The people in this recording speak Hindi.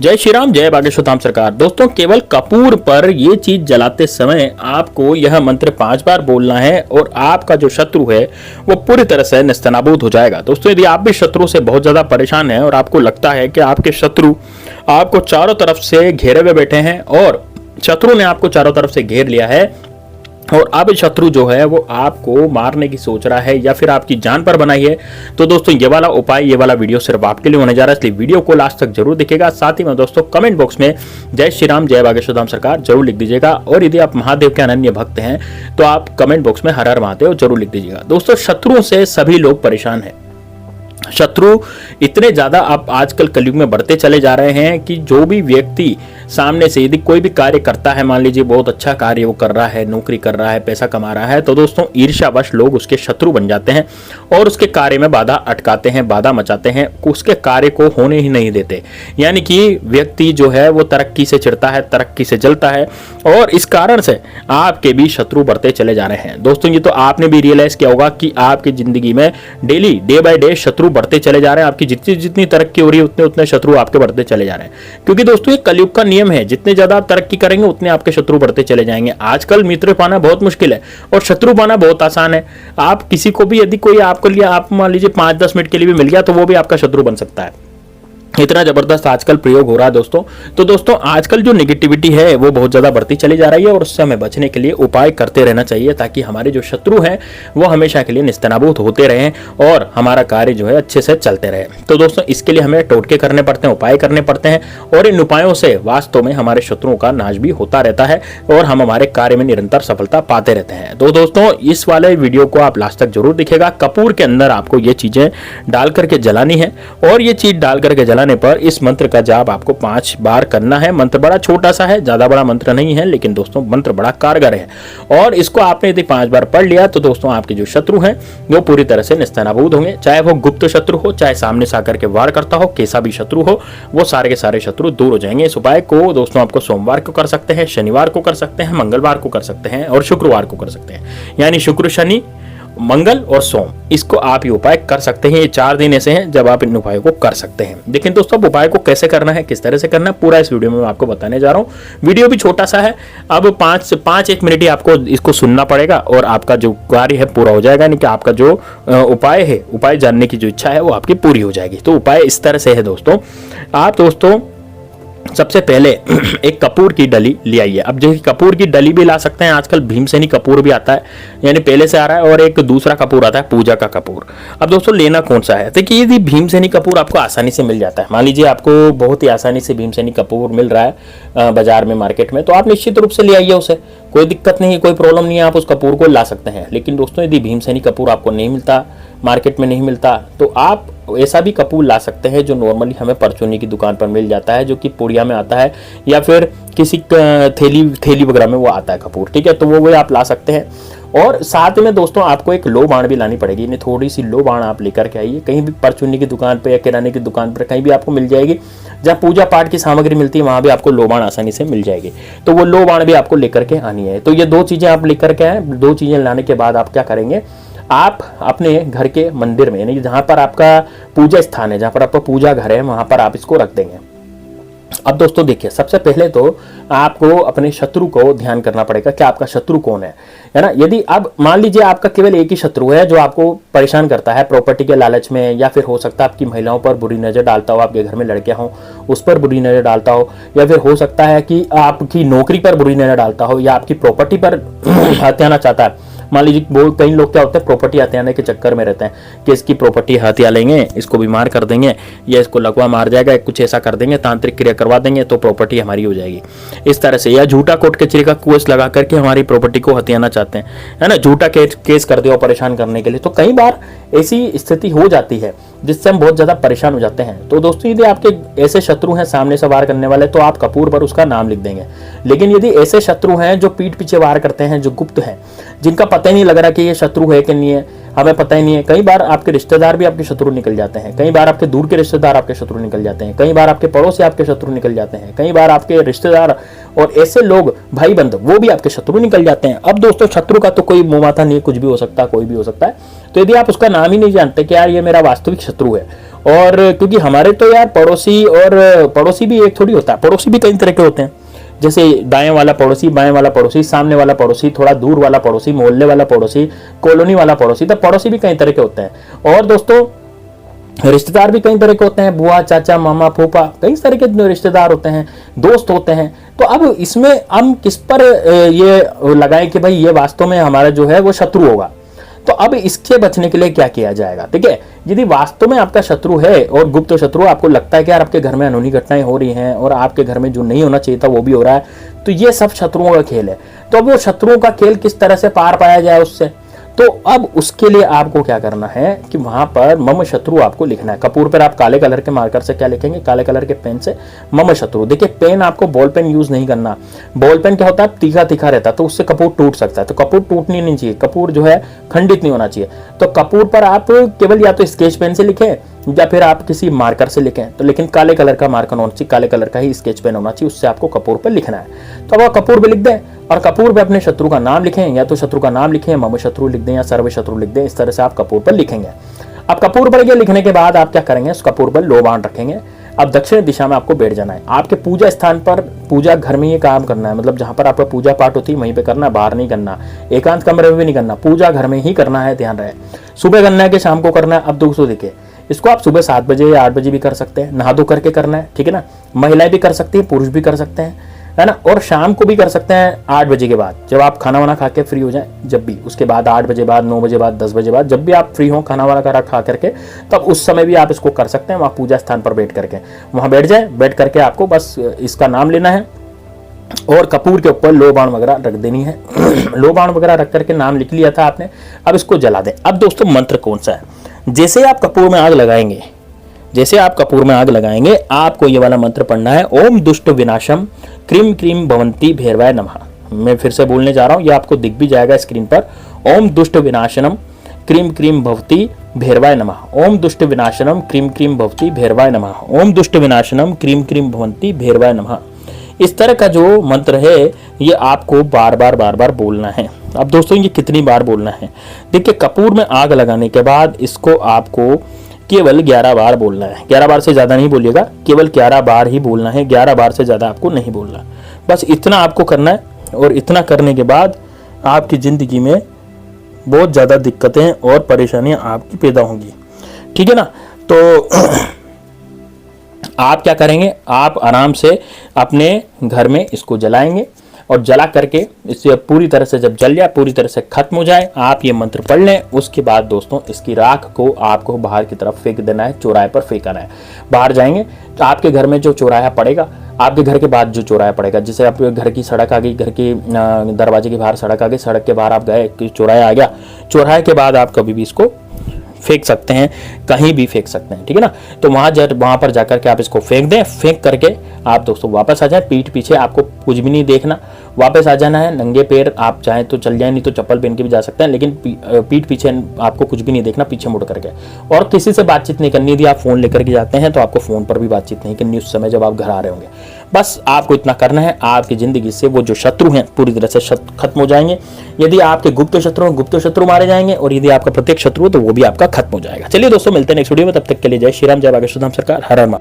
जय श्री राम, जय बागेश्वर धाम सरकार। दोस्तों, केवल कपूर पर ये चीज जलाते समय आपको यह मंत्र 5 बार बोलना है और आपका जो शत्रु है वो पूरी तरह से नेस्तनाबूद हो जाएगा। दोस्तों, यदि आप भी शत्रु से बहुत ज्यादा परेशान हैं और आपको लगता है कि आपके शत्रु आपको चारों तरफ से घेरे हुए बैठे हैं और शत्रु ने आपको चारों तरफ से घेर लिया है और अब शत्रु जो है वो आपको मारने की सोच रहा है या फिर आपकी जान पर बनाई है, तो दोस्तों ये वाला उपाय, ये वाला वीडियो सिर्फ आपके लिए होने जा रहा है, इसलिए वीडियो को लास्ट तक जरूर देखिएगा। साथ ही में दोस्तों कमेंट बॉक्स में जय श्री राम, जय बागेश्वर धाम सरकार जरूर लिख दीजिएगा और यदि आप महादेव के अनन्य भक्त हैं तो आप कमेंट बॉक्स में हर हर महादेव जरूर लिख दीजिएगा। दोस्तों, शत्रुओं से सभी लोग परेशान हैं। शत्रु इतने ज्यादा अब आजकल कलयुग में बढ़ते चले जा रहे हैं कि जो भी व्यक्ति सामने से यदि कोई भी कार्य करता है, मान लीजिए बहुत अच्छा कार्य वो कर रहा है, नौकरी कर रहा है, पैसा कमा रहा है, तो दोस्तों ईर्ष्यावश लोग उसके शत्रु बन जाते हैं और उसके कार्य में बाधा अटकाते हैं, बाधा मचाते हैं, उसके कार्य को होने ही नहीं देते। यानी कि व्यक्ति जो है वो तरक्की से चिढ़ता है, तरक्की से जलता है और इस कारण से आपके भी शत्रु बढ़ते चले जा रहे हैं। दोस्तों, ये तो आपने भी रियलाइज किया होगा कि आपकी जिंदगी में डेली डे बाय डे शत्रु बढ़ते चले जा रहे हैं। आपकी जितनी जितनी तरक्की हो रही है उतने उतने शत्रु आपके बढ़ते चले जा रहे हैं, क्योंकि दोस्तों ये कलयुग का नियम है। जितने ज्यादा आप तरक्की करेंगे उतने आपके शत्रु बढ़ते चले जाएंगे। आजकल मित्र पाना बहुत मुश्किल है और शत्रु पाना बहुत आसान है। आप किसी को भी, यदि कोई आपके लिए, आप मान लीजिए 5-10 मिनट के लिए भी मिल गया तो वो भी आपका शत्रु बन सकता है। इतना जबरदस्त आजकल प्रयोग हो रहा है दोस्तों। तो दोस्तों, आजकल जो नेगेटिविटी है वो बहुत ज्यादा बढ़ती चली जा रही है और उससे हमें बचने के लिए उपाय करते रहना चाहिए ताकि हमारे जो शत्रु हैं वो हमेशा के लिए निस्तनाबूद होते रहें और हमारा कार्य जो है अच्छे से चलते रहे। तो दोस्तों, इसके लिए हमें टोटके करने पड़ते हैं, उपाय करने पड़ते हैं और इन उपायों से वास्तव में हमारे शत्रुओं का नाश भी होता रहता है और हम हमारे कार्य में निरंतर सफलता पाते रहते हैं। तो दोस्तों, इस वाले वीडियो को आप लास्ट तक जरूर दिखेगा। कपूर के अंदर आपको ये चीजें डाल करके जलानी है और ये चीज डाल करके जलाने पर इस मंत्र का जाप आपको 5 बार करना है। मंत्र बड़ा छोटा सा है, ज्यादा बड़ा मंत्र नहीं है, लेकिन दोस्तों मंत्र बड़ा कारगर है और इसको आपने यदि 5 बार पढ़ लिया तो दोस्तों आपके जो शत्रु हैं वो पूरी तरह से निस्तनाबूद होंगे। चाहे वो गुप्त शत्रु हो, चाहे सामने से आकर के वार करता हो, कैसा भी शत्रु हो, वो सारे के सारे शत्रु दूर हो जाएंगे। इस उपाय को दोस्तों आपको सोमवार को कर सकते हैं, शनिवार को कर सकते हैं, मंगलवार को कर सकते हैं और शुक्रवार को कर सकते हैं। यानी शुक्र, शनि, मंगल और सोम, इसको आप ये उपाय कर सकते हैं। ये 4 दिन ऐसे हैं जब आप इन उपायों को कर सकते हैं। लेकिन दोस्तों, अब उपाय को कैसे करना है, किस तरह से करना है, पूरा इस वीडियो में मैं आपको बताने जा रहा हूँ। वीडियो भी छोटा सा है, अब 5 से 5-1 मिनट ही आपको इसको सुनना पड़ेगा और आपका जो कार्य है पूरा हो जाएगा। यानी कि आपका जो उपाय है, उपाय जानने की जो इच्छा है वो आपकी पूरी हो जाएगी। तो उपाय इस तरह से है दोस्तों। आप दोस्तों सबसे पहले एक कपूर की डली ले आइए। अब जो कपूर की डली भी ला सकते हैं, आजकल भीमसेनी कपूर भी आता है, यानी पहले से आ रहा है, और एक दूसरा कपूर आता है पूजा का कपूर। अब दोस्तों लेना कौन सा है, देखिए यदि भीमसेनी कपूर आपको आसानी से मिल जाता है, मान लीजिए आपको बहुत ही आसानी से भीमसेनी कपूर मिल रहा है बाजार में, मार्केट में, तो आप निश्चित रूप से ले आइए उसे, कोई दिक्कत नहीं, कोई प्रॉब्लम नहीं है, आप उस कपूर को ला सकते हैं। लेकिन दोस्तों, यदि भीमसेनी कपूर आपको नहीं मिलता, मार्केट में नहीं मिलता, तो आप ऐसा भी कपूर ला सकते हैं जो नॉर्मली हमें परचूनी की दुकान पर मिल जाता है, जो कि पुड़िया में आता है या फिर किसी थैली वगैरह में वो आता है कपूर, ठीक है, तो वो आप ला सकते हैं। और साथ में दोस्तों आपको एक लो बाण भी लानी पड़ेगी, यानी थोड़ी सी लो बाण आप लेकर के आइए। कहीं भी परचूनी की दुकान पर या किराने की दुकान पर कहीं भी आपको मिल जाएगी, जहाँ पूजा पाठ की सामग्री मिलती है वहां भी आपको लो बाण आसानी से मिल जाएगी। तो वो लो बाण भी आपको लेकर के आनी है। तो ये 2 चीजें आप लेकर के आए। 2 चीजें लाने के बाद आप क्या करेंगे, आप अपने घर के मंदिर में, यानी जहां पर आपका पूजा स्थान है, जहां पर आपका पूजा घर है, वहां पर आप इसको रख देंगे। अब दोस्तों देखिए, सबसे पहले तो आपको अपने शत्रु को ध्यान करना पड़ेगा कि आपका शत्रु कौन है ना। यदि अब मान लीजिए आपका केवल एक ही शत्रु है जो आपको परेशान करता है प्रॉपर्टी के लालच में, या फिर हो सकता है आपकी महिलाओं पर बुरी नजर डालता हो, आपके घर में लड़कियां हो उस पर बुरी नजर डालता हो, या फिर हो सकता है कि आपकी नौकरी पर बुरी नजर डालता हो, या आपकी प्रॉपर्टी पर हत्याना चाहता है। मान लीजिए वो कई लोग क्या होते हैं, प्रॉपर्टी हथियाने के चक्कर में रहते हैं कि इसकी प्रॉपर्टी हथिया लेंगे, इसको बीमार कर देंगे या इसको लकवा मार जाएगा, कुछ ऐसा कर देंगे, तांत्रिक क्रिया करवा देंगे तो प्रॉपर्टी हमारी हो जाएगी, इस तरह से। या झूठा कोर्ट कचहरी का केस लगा करके हमारी प्रॉपर्टी को हथियाना चाहते हैं, है ना, झूठा केस कर दिया परेशान करने के लिए। तो कई बार ऐसी स्थिति हो जाती है जिससे हम बहुत ज्यादा परेशान हो जाते हैं। तो दोस्तों, यदि आपके ऐसे शत्रु हैं सामने से वार करने वाले, तो आप कपूर पर उसका नाम लिख देंगे। लेकिन यदि ऐसे शत्रु हैं जो पीठ पीछे वार करते हैं, जो गुप्त हैं, जिनका पता ही नहीं लग रहा कि ये शत्रु है कि नहीं है, हमें पता ही नहीं है, कई बार आपके रिश्तेदार भी आपके शत्रु निकल जाते हैं, कई बार आपके दूर के रिश्तेदार आपके शत्रु निकल जाते हैं, कई बार आपके पड़ोसी आपके शत्रु निकल जाते हैं, कई बार आपके रिश्तेदार और ऐसे लोग, भाई बंद, वो भी आपके शत्रु निकल जाते हैं। अब दोस्तों, शत्रु का तो कोई मुंह माथा नहीं है, कुछ भी हो सकता है, कोई भी हो सकता है। तो यदि आप उसका नाम ही नहीं जानते कि यार ये मेरा वास्तविक शत्रु है और क्योंकि हमारे तो यार पड़ोसी, और पड़ोसी भी एक थोड़ी होता है, पड़ोसी भी कई तरह के होते हैं। जैसे दाएं वाला पड़ोसी, बाएं वाला पड़ोसी, सामने वाला पड़ोसी, थोड़ा दूर वाला पड़ोसी, मोहल्ले वाला पड़ोसी, कॉलोनी वाला पड़ोसी, तो पड़ोसी भी कई तरह के होते हैं। और दोस्तों रिश्तेदार भी कई तरह के होते हैं, बुआ, चाचा, मामा, फूफा, कई तरह के रिश्तेदार होते हैं, दोस्त होते हैं। तो अब इसमें हम किस पर ये लगाएं कि भाई ये वास्तव में हमारा जो है वो शत्रु होगा। तो अब इसके बचने के लिए क्या किया जाएगा? ठीक है, यदि वास्तव में आपका शत्रु है और गुप्त शत्रु, आपको लगता है कि यार आपके घर में अनहोनी घटनाएं हो रही हैं और आपके घर में जो नहीं होना चाहिए था वो भी हो रहा है, तो ये सब शत्रुओं का खेल है। तो अब वो शत्रुओं का खेल किस तरह से पार पाया जाए उससे, तो अब उसके लिए आपको क्या करना है कि वहां पर मम शत्रु आपको लिखना है। कपूर पर आप काले कलर के मार्कर से क्या लिखेंगे? काले कलर के पेन से मम शत्रु। देखिए पेन आपको बॉल पेन यूज नहीं करना। बॉल पेन क्या होता है, तीखा तीखा रहता है, तो उससे कपूर टूट सकता है। तो कपूर टूटनी नहीं चाहिए, कपूर जो है खंडित नहीं होना चाहिए। तो कपूर पर आप केवल या तो स्केच पेन से लिखें या फिर आप किसी मार्कर से लिखें, तो लेकिन काले कलर का मार्कर होना चाहिए, काले कलर का ही स्केच पेन होना चाहिए, उससे आपको कपूर पर लिखना है। तो अब आप कपूर पे लिख दें और कपूर पे अपने शत्रु का नाम लिखें, या तो शत्रु का नाम लिखें, मम शत्रु लिख दें या सर्व शत्रु लिख दें। इस तरह से आप कपूर पर लिखेंगे। अब कपूर पर लिखने के बाद आप क्या करेंगे, उस कपूर पर लो बाण रखेंगे। अब दक्षिण दिशा में आपको बैठ जाना है। आपके पूजा स्थान पर, पूजा घर में ये काम करना है, मतलब जहां पर आपका पूजा पाठ होती है वहीं पे करना, बाहर नहीं करना, एकांत कमरे में भी नहीं करना, पूजा घर में ही करना है, ध्यान रहे। सुबह करना है कि शाम को करना है? अब दोस्तों देखिए, इसको आप सुबह 7 बजे या 8 बजे भी कर सकते हैं, नहा धो करके करना है, ठीक है ना। महिलाएं भी कर सकती हैं, पुरुष भी कर सकते हैं, है ना। और शाम को भी कर सकते हैं 8 बजे के बाद, जब आप खाना वाना खा के फ्री हो जाए, जब भी उसके बाद 8 बजे बाद, 9 बजे बाद, 10 बजे बाद, जब भी आप फ्री हो खाना वाना खा करके, तब उस समय भी आप इसको कर सकते हैं। वहाँ पूजा स्थान पर बैठ करके वहाँ बैठ जाए, बैठ करके आपको बस इसका नाम लेना है और कपूर के ऊपर लो बाण वगैरह रख देनी है। लो बाण वगैरह रख करके नाम लिख लिया था आपने, अब इसको जला दें। अब दोस्तों मंत्र कौन सा है? जैसे आप कपूर में आग लगाएंगे, जैसे आप कपूर में आग लगाएंगे, आपको ये वाला मंत्र पढ़ना है, ओम दुष्ट विनाशम क्रीम क्रीम भवंती भैरवाय नमः। मैं फिर से बोलने जा रहा हूं, ये आपको दिख भी जाएगा स्क्रीन पर। ओम दुष्ट विनाशनम क्रीम क्रीम भवती भैरवाय नमः। ओम दुष्ट विनाशनम क्रीम क्रीम भवती भैरवाय नमः। ओम दुष्ट विनाशनम क्रीम क्रीम भवंती भैरवाय नमः। इस तरह का जो मंत्र है ये आपको बार बार बोलना है। अब दोस्तों ये कितनी बार बोलना है? देखिए कपूर में आग लगाने के बाद इसको आपको केवल 11 बार बोलना है। 11 बार से ज्यादा नहीं बोलिएगा, केवल 11 बार ही बोलना है, 11 बार से ज्यादा आपको नहीं बोलना। बस इतना आपको करना है, और इतना करने के बाद आपकी जिंदगी में बहुत ज्यादा दिक्कतें और परेशानियां आपकी पैदा होंगी, ठीक है ना। तो आप क्या करेंगे, आप आराम से अपने घर में इसको जलाएंगे, और जला करके इससे पूरी तरह से जब जल जाए, पूरी तरह से खत्म हो जाए, आप ये मंत्र पढ़ लें। उसके बाद दोस्तों इसकी राख को आपको बाहर की तरफ फेंक देना है, चौराहे पर फेंकना है। बाहर जाएंगे तो आपके घर में जो चौराहा पड़ेगा, आपके घर के बाद जो चौराहा पड़ेगा, जैसे आपके घर की सड़क आ गई, घर के दरवाजे के बाहर सड़क आ गई, सड़क के बाहर आप गए, चौराहा आ गया, चौराहे के बाद आप कभी भी इसको फेंक सकते हैं, कहीं भी फेंक सकते हैं, ठीक है ना। तो वहां पर जाकर के आप इसको फेंक दें। फेंक करके आप दोस्तों वापस आ जाए, पीठ पीछे आपको कुछ भी नहीं देखना, वापस आ जाना है। नंगे पैर आप चाहें तो चल जाए, नहीं तो चप्पल पहन के भी जा सकते हैं, लेकिन पीठ पीछे आपको कुछ भी नहीं देखना, पीछे मुड़ करके। और किसी से बातचीत नहीं करनी। यदि आप फोन लेकर के जाते हैं तो आपको फोन पर भी बातचीत नहीं करनी उस समय जब आप घर आ रहे होंगे। बस आपको इतना करना है, आपकी जिंदगी से वो जो शत्रु हैं पूरी तरह से खत्म हो जाएंगे। यदि आपके गुप्त शत्रु मारे जाएंगे, और यदि आपका प्रत्येक शत्रु तो वो भी आपका खत्म हो जाएगा। चलिए दोस्तों मिलते हैं नेक्स्ट वीडियो में, तब तक के लिए जय श्री राम, जय बागेश्वर धाम सरकार, हर हर महादेव।